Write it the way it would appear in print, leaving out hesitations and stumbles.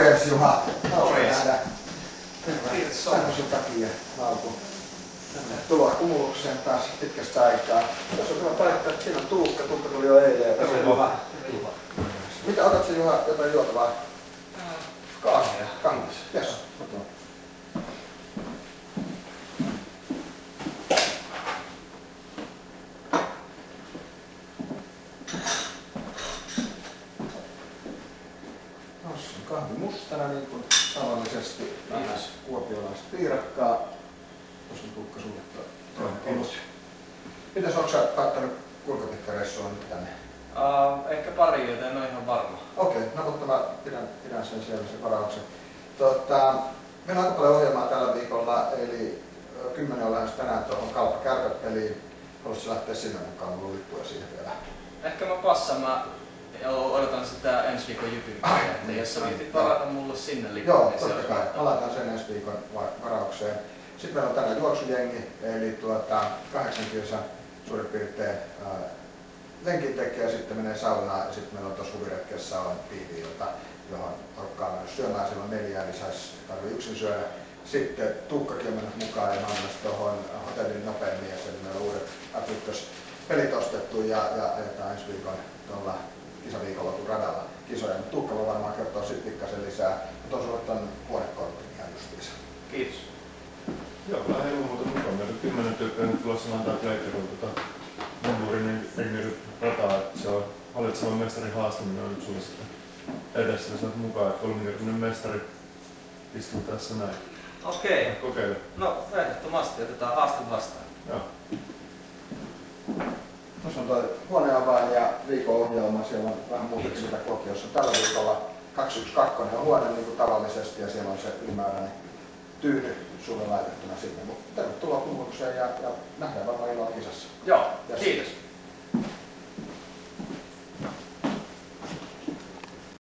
Morjens Juha. Morjens. Kiitos tämmöisen takia alku. Tuloa Kumulukseen taas pitkästä aikaa. Tässä on hyvä paikka, että siinä on Tuukka. Tuukka tuli jo eilen ja tässä on Juha. Mitä otatko Juha jotain juotavaa? Kahvia. Kangas. Yes. Kahvi mustana niin kuin tavallisesti. Vähän kuopiolaista piirakkaa. Tuossa on Tuukka sulle tuo. Mitäs ootko sä päättänyt kuinka pitkä reissu on nyt tänne? Ehkä pari, joten en ole ihan varma. Okei, no mutta mä pidän sen siellä sen varauksen. Meillä on aika paljon ohjelmaa tällä viikolla, eli 10 on lähes tänään tuohon Kalpa Kärpät-peliin. Haluaisitko lähteä sinne mukaan? Mulla on lippuja siihen vielä. Ehkä mä passaan. Mä odotan sitä ensi viikon Jypin peliä, että jos sä viitit varata mulle sinne lippuun, joo, niin totta kai. Mä laitan sen ensi viikon varaukseen. Sitten meillä on tänään juoksujengi, eli 8 kilsan suurin piirtein lenkin tekee, sitten menee saunaan ja sitten meillä on tuossa huviretkessä on piiviilta, johon porukkaa on mennyt syömään, silloin 4, niin tarvii yksin syödä. Sitten Tuukkakin on mennyt mukaan ja mä oon myös tuohon hotellin nopein mies, eli meillä on uudet pelit ostettu ja ajetaan ensi viikon tuolla kisaviikonlopun radalla kisoja. Mutta Tuukka voi varmaan kertoa sitten pikkasen lisää. Mutta on sulle ton huonekortin ihan justiinsa. Kiitos. Joo, vähän ilman muuta mukaan. Meillä on 10 tyyppiä nyt tulossa antaa playthrough Mundurin Engnerin rataa. Se on valitsevan mestarin haastaminen on nyt sulle sitten edessä. Ja sä oot mukaan, että 3-kertainen mestari istuu tässä näin. Okei. Kokeile. No ehdottomasti otetaan haaste vastaan. Joo. Tuossa on tuo huoneavain ja viikon ohjelma. Siellä on vähän muutakin mitä Kuopiossa. Tällä viikolla 212 on huone niin kuin tavallisesti ja siellä on se ylimääräinen tyyny sulle laitettuna sinne. Mutta tervetuloa Kumulukseen ja nähdään varmaan illalla kisassa. Joo, Yes. kiitos.